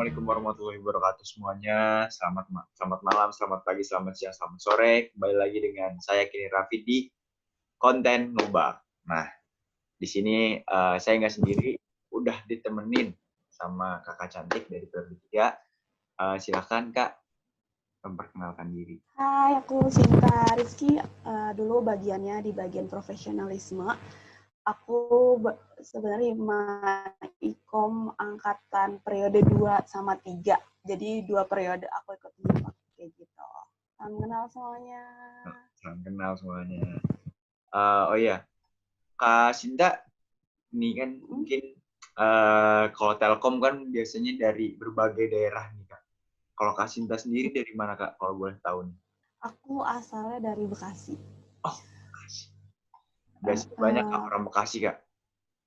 Assalamualaikum warahmatullahi wabarakatuh semuanya. Selamat malam, selamat pagi, selamat siang, selamat sore. Kembali lagi dengan saya Kini Raffi di konten Ngobak. Nah, di sini saya nggak sendiri, udah ditemenin sama kakak cantik dari Periode 3. Silakan Kak, memperkenalkan diri. Hai, aku Sinta Rizky. Dulu bagiannya di bagian profesionalisme. Aku sebenarnya ikom angkatan periode 2 sama 3. Jadi 2 periode aku ikut nyimak kayak gitu. Salam kenal semuanya. Salam kenal semuanya. Oh iya, Kak Sinta, ini kan mungkin kalau Telkom kan biasanya dari berbagai daerah nih Kak. Kalau Kak Sinta sendiri dari mana Kak, kalau boleh tahu nih? Aku asalnya dari Bekasi. Oh, Bekasi. Biasanya banyak Kak orang Bekasi Kak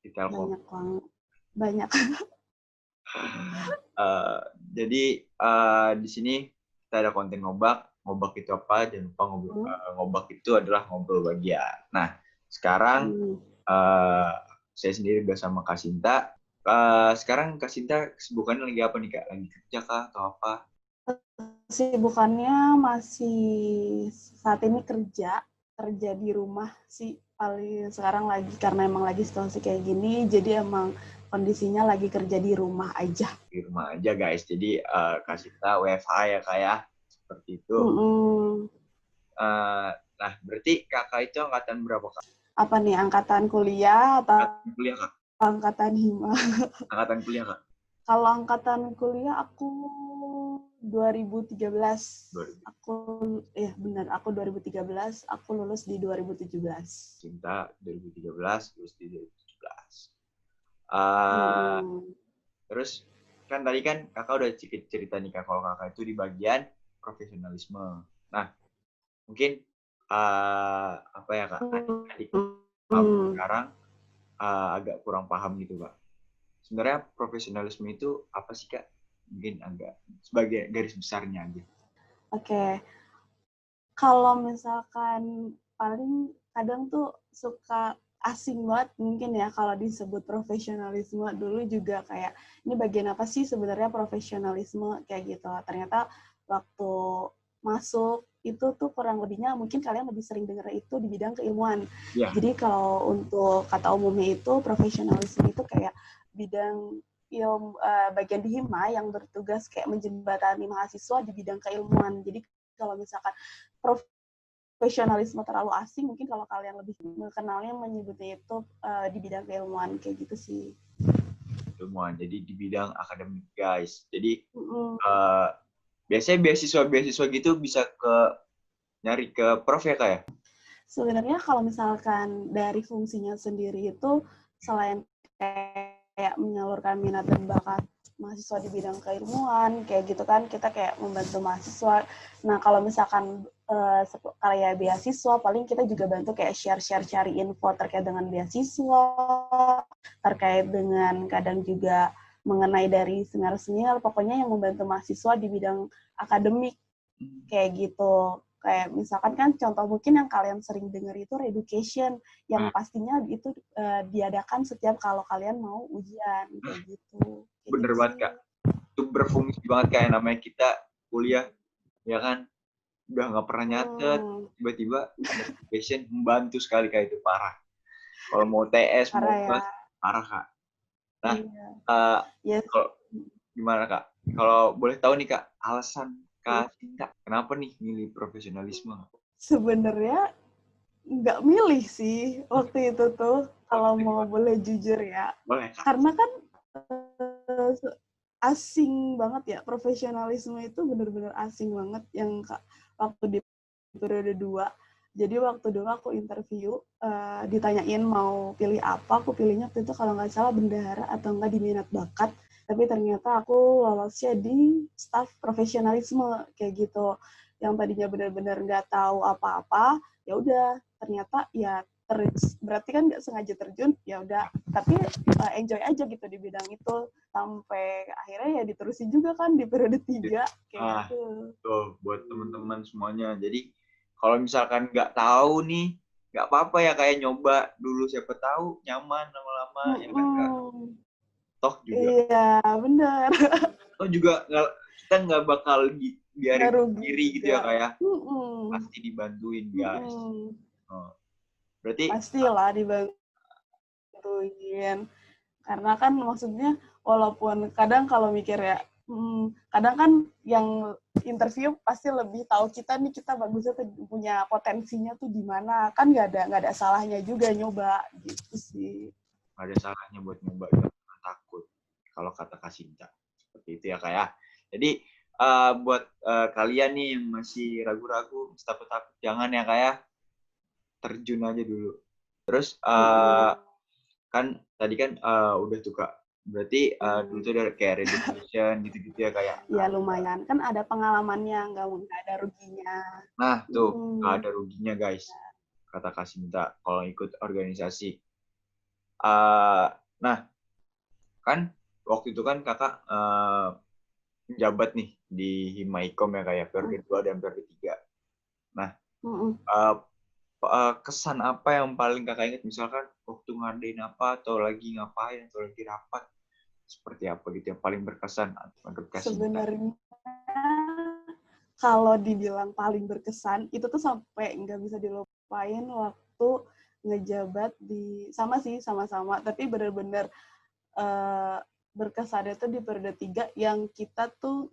di Telkom. Banyak banget. Banyak. Jadi di sini kita ada konten ngobak. Ngobak itu apa? Jangan lupa ngobak itu adalah ngobrol bagian. Nah, sekarang saya sendiri bersama Kak Sinta. Sekarang Kak Sinta kesibukannya lagi apa nih Kak? Lagi kerja kah atau apa? Kesibukannya masih saat ini kerja di rumah sih, paling sekarang lagi karena emang lagi situasi kayak gini, jadi emang kondisinya lagi kerja di rumah aja. Di rumah aja guys, jadi Kak Sinta WFH ya Kak ya, seperti itu. Nah, berarti kakak itu angkatan berapa Kak? Apa nih, angkatan kuliah atau Angkatan kuliah Kak? angkatan hima? Angkatan kuliah Kak? Kalau angkatan kuliah aku 2013. Aku benar, aku 2013, aku lulus di 2017. Cinta 2013, lulus di 2017. Terus kan tadi kan kakak udah cerita nih Kak, kalau kakak itu di bagian profesionalisme. Nah, mungkin apa ya Kak, adik-adik sekarang agak kurang paham gitu Kak. Sebenarnya profesionalisme itu apa sih Kak? Mungkin agak sebagai garis besarnya aja. Oke. Kalau misalkan paling kadang tuh suka asing banget mungkin ya kalau disebut profesionalisme. Dulu juga kayak, ini bagian apa sih sebenarnya profesionalisme kayak gitu. Ternyata waktu masuk itu tuh kurang lebihnya mungkin kalian lebih sering dengar itu di bidang keilmuan. Yeah. Jadi kalau untuk kata umumnya itu profesionalisme itu kayak bidang ilmu, bagian di hima yang bertugas kayak menjembatani mahasiswa di bidang keilmuan. Jadi kalau misalkan profesionalisme terlalu asing, mungkin kalau kalian lebih mengenalnya menyebutnya itu di bidang keilmuan kayak gitu sih. Ilmuwan, jadi di bidang akademik guys. Jadi biasanya beasiswa gitu bisa nyari ke prof ya Kak ya? Sebenarnya kalau misalkan dari fungsinya sendiri itu selain kayak menyalurkan minat dan bakat mahasiswa di bidang keilmuan kayak gitu kan, kita kayak membantu mahasiswa. Nah kalau misalkan kayak beasiswa, paling kita juga bantu kayak share cari info terkait dengan beasiswa, terkait dengan kadang juga mengenai dari senior, pokoknya yang membantu mahasiswa di bidang akademik kayak gitu. Kayak misalkan kan contoh mungkin yang kalian sering dengar itu reeducation, yang pastinya itu diadakan setiap kalau kalian mau ujian kayak gitu. Bener banget Kak, itu berfungsi banget kayak namanya kita kuliah ya kan, udah nggak pernah nyatet, tiba-tiba ada reeducation, membantu sekali Kak, itu parah. Kalau mau TS mau kelas parah Kak. Nah, kalau gimana Kak, kalau boleh tahu nih Kak, alasan Kak Sinta kenapa nih milih profesionalisme? Sebenarnya nggak milih sih waktu itu tuh, kalau mau boleh jujur ya. Boleh, Kak. Karena kan asing banget ya, profesionalisme itu benar-benar asing banget yang waktu di periode 2. Jadi waktu dulu aku interview, ditanyain mau pilih apa, aku pilihnya waktu itu kalau nggak salah bendahara atau nggak di minat bakat. Tapi ternyata aku lolosnya di staf profesionalisme kayak gitu. Yang tadinya benar-benar nggak tahu apa-apa, ya udah ternyata ya berarti kan nggak sengaja terjun, ya udah. Tapi enjoy aja gitu di bidang itu sampai akhirnya ya diterusin juga kan di periode 3 kayak gitu. Tuh buat teman-teman semuanya. Jadi kalau misalkan nggak tahu nih, nggak apa-apa ya kayak nyoba dulu, siapa tahu nyaman lama-lama ya kan Kak. Toh juga. Iya, benar. juga kita nggak bakal biarin rugi diri gitu ya, juga. kayak pasti dibantuin guys. Berarti Pastilah dibantuin. Karena kan maksudnya walaupun kadang kalau mikir ya, kadang kan yang interview pasti lebih tahu kita nih, kita bagusnya tuh punya potensinya tuh di mana. Kan nggak ada salahnya juga nyoba gitu sih. nggak ada salahnya buat nyoba, jangan takut kalau kata Kasinta. Seperti itu ya kayak. Jadi buat kalian nih yang masih ragu-ragu, takut-takut, jangan ya kayak terjun aja dulu. Terus kan tadi kan udah tuh Kak. Berarti dulu tuh ada kayak redemption gitu-gitu ya kayak. Ya lumayan. Kan ada pengalamannya, nggak ada ruginya. Nah tuh, nggak ada ruginya guys. Kata Kasinta kalau ikut organisasi. Nah, kan waktu itu kan Kakak menjabat nih di Himaikom ya kayak periode 2 dan periode 3. Nah, kesan apa yang paling Kakak ingat, misalkan waktu ngadain apa atau lagi ngapain atau lagi rapat, seperti apa gitu yang paling berkesan menurut Kasinta? Sebenarnya kalau dibilang paling berkesan itu tuh sampai nggak bisa dilupain waktu ngejabat di sama-sama tapi benar-benar berkesannya tuh di periode 3 yang kita tuh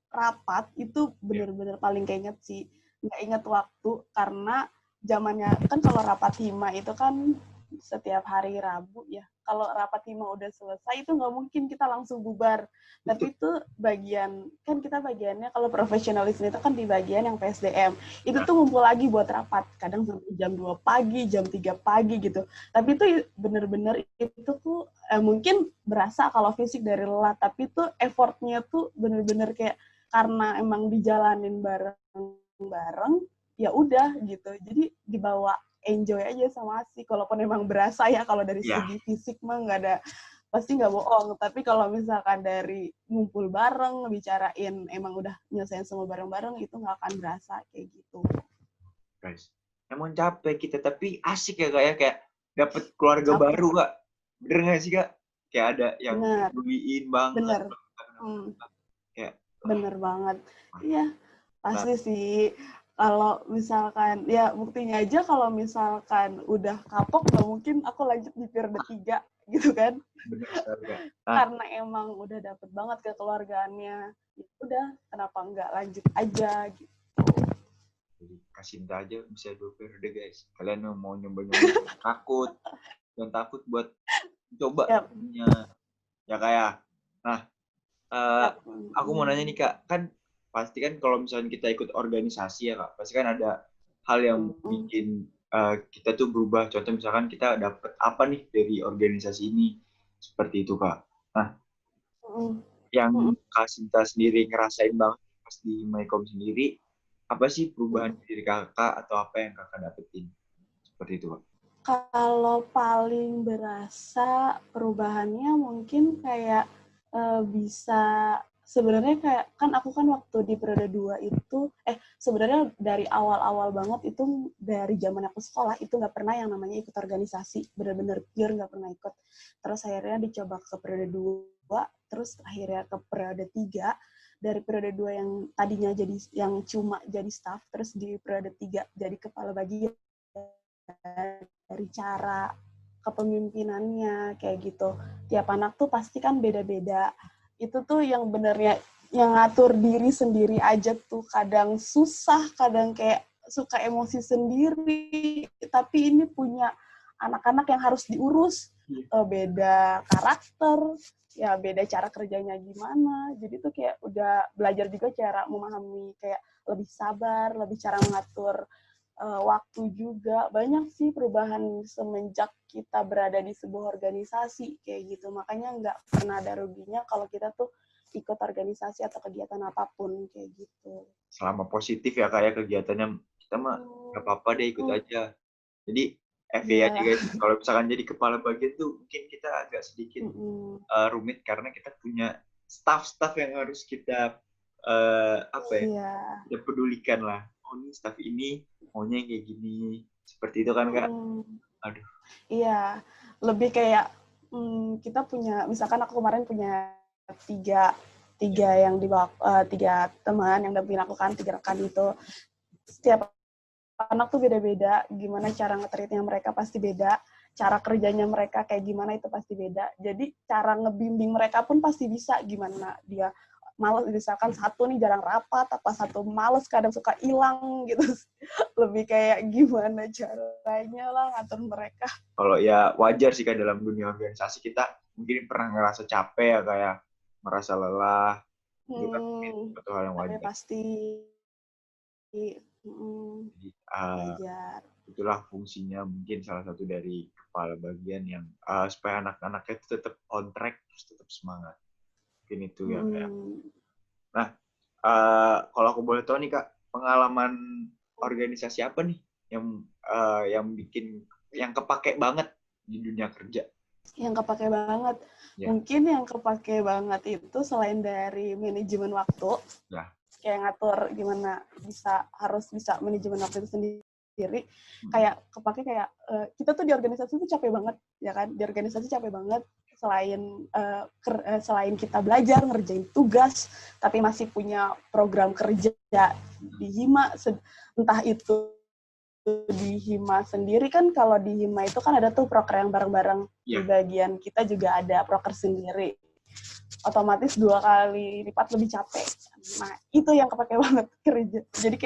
rapat itu benar-benar paling keinget sih, nggak inget waktu karena zamannya kan kalau rapat hima itu kan setiap hari Rabu ya. Kalau rapat hima udah selesai itu nggak mungkin kita langsung bubar. Tapi itu bagian, kan kita bagiannya kalau profesionalisme itu kan di bagian yang PSDM. Itu tuh ngumpul lagi buat rapat. Kadang sampai jam 2 pagi, jam 3 pagi gitu. Tapi itu bener-bener itu tuh mungkin berasa kalau fisik dari lelah. Tapi tuh effortnya tuh bener-bener kayak karena emang dijalanin bareng-bareng, ya udah gitu. Jadi dibawa enjoy aja sama sih, kalaupun emang berasa ya kalau dari segi fisik mah nggak ada, pasti nggak bohong. Tapi kalau misalkan dari ngumpul bareng, bicarain emang udah nyelesain semua bareng-bareng, itu nggak akan berasa kayak gitu. Guys, emang capek kita, tapi asik ya Kak ya, kayak dapet keluarga baru Kak. Bener nggak sih Kak? Kayak ada yang peduliin banget. Bener. Kayak, bener banget. Iya, pasti sih. Kalau misalkan, ya buktinya aja kalau misalkan udah kapok, nggak mungkin aku lanjut di periode 3, gitu kan. Bener sekali, Kak. Karena emang udah dapet banget kekeluargaannya. Ya udah, kenapa nggak lanjut aja, gitu. Jadi Kasinta aja bisa 2 periode, guys. Kalian mau nyoba-nyoba, takut. Jangan takut buat coba. Ya kayak, nah, aku mau nanya nih, Kak. Kan pasti kan kalau misalnya kita ikut organisasi ya Kak, pasti kan ada hal yang bikin kita tuh berubah. Contoh misalkan kita dapat apa nih dari organisasi ini, seperti itu Kak. Nah, yang Kak Sinta sendiri ngerasain banget pas di Mycom sendiri, apa sih perubahan diri Kakak atau apa yang Kakak dapetin? Seperti itu Kak. Kalau paling berasa perubahannya mungkin kayak bisa, sebenarnya kayak kan aku kan waktu di periode 2 itu sebenarnya dari awal-awal banget itu dari zaman aku sekolah itu nggak pernah yang namanya ikut organisasi, benar-benar pure nggak pernah ikut. Terus akhirnya dicoba ke periode 2, terus akhirnya ke periode 3. Dari periode 2 yang tadinya jadi yang cuma jadi staff, terus di periode 3 jadi kepala bagian, dari cara kepemimpinannya kayak gitu. Tiap anak tuh pasti kan beda-beda. Itu tuh yang benernya yang ngatur diri sendiri aja tuh kadang susah, kadang kayak suka emosi sendiri. Tapi ini punya anak-anak yang harus diurus, beda karakter, ya beda cara kerjanya gimana. Jadi tuh kayak udah belajar juga cara memahami, kayak lebih sabar, lebih cara mengatur waktu juga. Banyak sih perubahan semenjak kita berada di sebuah organisasi kayak gitu. Makanya nggak pernah ada ruginya kalau kita tuh ikut organisasi atau kegiatan apapun kayak gitu. Selama positif ya kayak kegiatannya, kita mah nggak apa-apa deh ikut aja. Jadi aja guys, kalau misalkan jadi kepala bagian tuh mungkin kita agak sedikit rumit karena kita punya staff yang harus kita kita pedulikan lah. Oh ini staff ini maunya kayak gini, seperti itu kan Kak. Aduh. Iya, lebih kayak kita punya, misalkan aku kemarin punya 3 tiga teman yang dampingin aku kan, 3 rekan itu. Setiap anak tuh beda-beda, gimana cara nge-treatnya mereka pasti beda, cara kerjanya mereka kayak gimana itu pasti beda. Jadi cara ngebimbing mereka pun pasti bisa, gimana dia malas, misalkan satu nih jarang rapat, apa satu malas kadang suka hilang gitu. Lebih kayak gimana caranya lah ngatur mereka. Kalau ya wajar sih kan dalam dunia organisasi kita mungkin pernah ngerasa capek ya, kayak merasa lelah. Itu kan suatu hal yang wajar. Pasti. Jadi, Wajar. itulah fungsinya mungkin salah satu dari kepala bagian yang supaya anak-anaknya itu tetap on track, terus tetap semangat. Mungkin itu ya. Nah, kalau aku boleh tahu nih Kak, pengalaman organisasi apa nih yang bikin yang kepake banget di dunia kerja? Yang kepake banget. Ya. Mungkin yang kepake banget itu selain dari manajemen waktu, ya, kayak ngatur gimana harus bisa manajemen waktu itu sendiri, kayak kepake kayak kita tuh di organisasi tuh capek banget, ya kan? Di organisasi capek banget, selain kita belajar, ngerjain tugas, tapi masih punya program kerja di Hima, entah itu di Hima sendiri kan, kalau di Hima itu kan ada tuh proker yang bareng-bareng, di bagian kita juga ada proker sendiri, otomatis 2 kali lipat lebih capek. Nah itu yang kepake banget kerja, jadi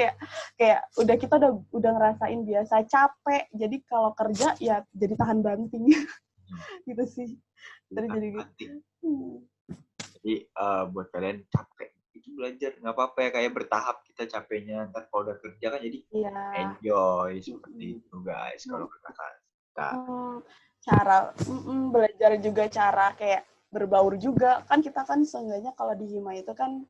kayak kita udah ngerasain biasa capek, jadi kalau kerja ya jadi tahan banting. Gitu sih. Jadi buat kalian capek itu belajar nggak apa-apa ya, kayak bertahap kita capeknya, ntar kalau udah kerja kan jadi enjoy seperti itu guys. Kalau katakan cara belajar juga, cara kayak berbaur juga kan, kita kan seenggaknya kalau di Hima itu kan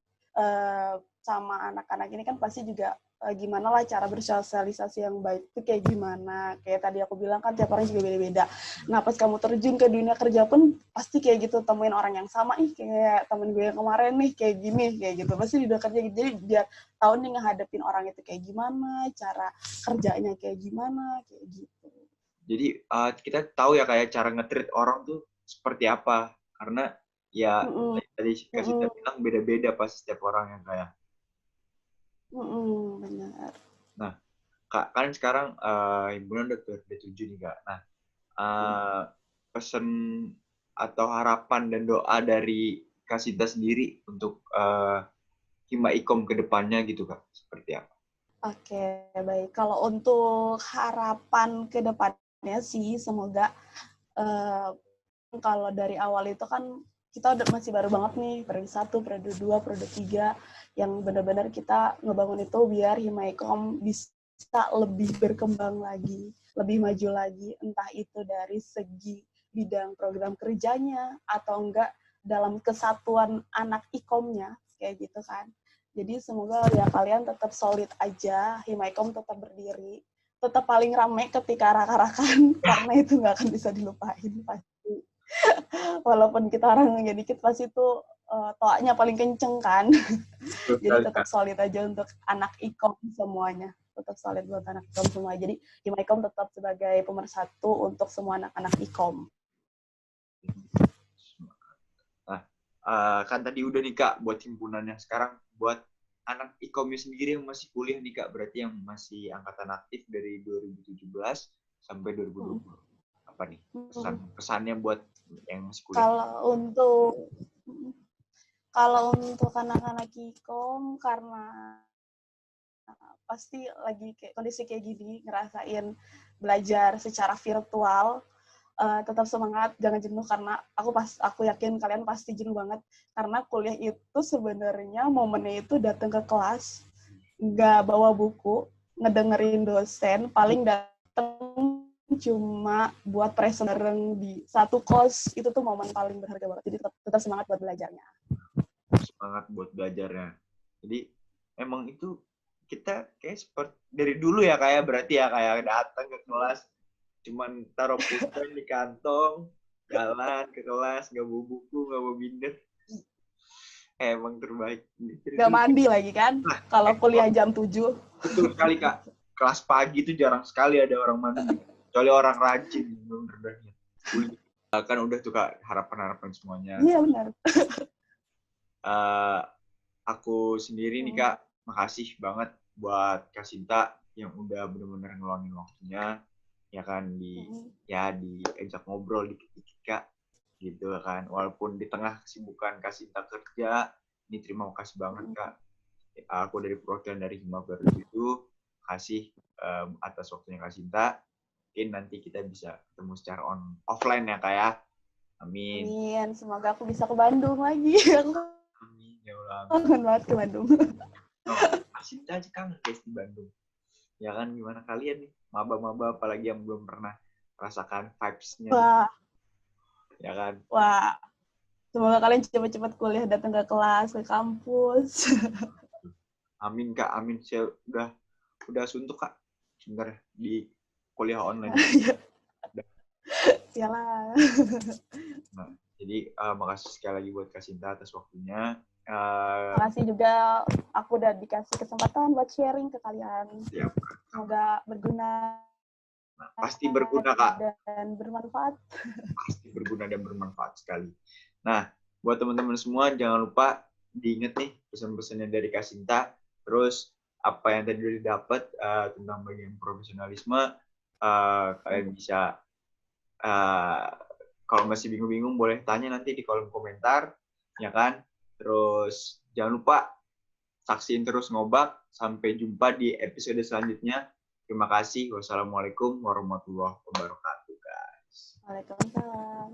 sama anak-anak ini kan pasti juga gimana lah cara bersosialisasi yang baik itu kayak gimana. Kayak tadi aku bilang kan tiap orang juga beda-beda. Nah pas kamu terjun ke dunia kerja pun pasti kayak gitu, temuin orang yang sama, kayak temen gue yang kemarin nih kayak gini, kayak gitu. Pasti di dunia kerja gitu. Jadi biar tahu nih ngehadapin orang itu kayak gimana, cara kerjanya kayak gimana, kayak gitu. Jadi kita tahu ya kayak cara nge-treat orang tuh seperti apa. Karena ya tadi kasih bilang beda-beda pasti setiap orang yang kayak. Benar. Nah, Kak, kan sekarang himpunan udah 7 nih Kak. Nah, pesan atau harapan dan doa dari Kak Sinta sendiri untuk Hima Ikom ke depannya gitu Kak, seperti apa? Oke, baik. Kalau untuk harapan ke depannya sih, semoga kalau dari awal itu kan kita masih baru banget nih, periode 1, periode 2, periode 3, yang benar-benar kita ngebangun itu biar Hima Ikom bisa lebih berkembang lagi, lebih maju lagi, entah itu dari segi bidang program kerjanya, atau enggak dalam kesatuan anak Ikomnya, kayak gitu kan. Jadi semoga ya kalian tetap solid aja, Hima Ikom tetap berdiri, tetap paling rame ketika arak-arakan, karena itu nggak akan bisa dilupain pasti. Walaupun kita orangnya dikit, pasti itu toanya paling kenceng kan. Jadi tetap solid aja untuk anak Ikom semuanya. Tetap solid buat anak Ikom semua. Jadi Hima Ikom tetap sebagai pemersatu untuk semua anak-anak Ikom. Nah, kan tadi udah nih Kak buat himpunannya. Sekarang buat anak Ikomnya sendiri yang masih kuliah nih Kak, berarti yang masih angkatan aktif dari 2017 sampai 2020. Apa nih pesannya buat yang masih kuliah? Kalau untuk anak-anak Ikom, karena pasti lagi kondisi kayak gini, ngerasain belajar secara virtual, tetap semangat, jangan jenuh, karena aku yakin kalian pasti jenuh banget, karena kuliah itu sebenarnya momennya itu datang ke kelas, nggak bawa buku, ngedengerin dosen, paling datang cuma buat present bareng di satu kos, itu tuh momen paling berharga banget. Jadi tetap semangat buat belajarnya. Semangat buat belajarnya. Jadi emang itu kita kayak seperti dari dulu ya kayak berarti ya kayak datang ke kelas cuman taruh pulpen di kantong, jalan ke kelas, nggak bawa buku, nggak bawa binder. Emang terbaik. Nggak mandi lagi kan? Nah, kalau kuliah jam 7. Betul sekali Kak. Kelas pagi itu jarang sekali ada orang mandi. Kecuali orang rajin. Kan udah tuh Kak harapan-harapan semuanya. Iya benar. Aku sendiri nih Kak, makasih banget buat Kak Sinta yang udah benar-benar ngeluangin waktunya, ya kan, diajak ngobrol dikit-dikit Kak, gitu kan. Walaupun di tengah kesibukan Kak Sinta kerja, ini terima kasih banget Kak. Aku dari perwakilan dari Hima Baru itu kasih atas waktunya Kak Sinta. Mungkin nanti kita bisa ketemu secara offline ya Kak ya. Amin. Amin. Semoga aku bisa ke Bandung lagi. Aku Amin ya Allah. kangen banget ke Bandung. Oh, Kak Sinta aja kangen guys di Bandung. Ya kan, gimana kalian nih? Maba-maba apalagi yang belum pernah rasakan vibes-nya. Wah. Ya kan? Wah. Semoga kalian cepat-cepat kuliah, datang ke kelas, ke kampus. Amin Kak, amin. Saya udah suntuk Kak. Sebentar di kuliah online. Sialan. Nah, jadi makasih sekali lagi buat Kak Sinta atas waktunya. Makasih juga aku udah dikasih kesempatan buat sharing ke kalian. Siap. Semoga berguna. Nah, pasti berguna Kak. Dan bermanfaat. Pasti berguna dan bermanfaat sekali. Nah, buat teman-teman semua jangan lupa diingat nih pesan-pesannya dari Kak Sinta. Terus apa yang tadi udah didapat tentang bagian profesionalisme, kalian bisa kalau masih bingung-bingung boleh tanya nanti di kolom komentar, ya kan? Terus jangan lupa saksiin terus Ngobak. Sampai jumpa di episode selanjutnya. Terima kasih. Wassalamualaikum warahmatullahi wabarakatuh, guys. Waalaikumsalam.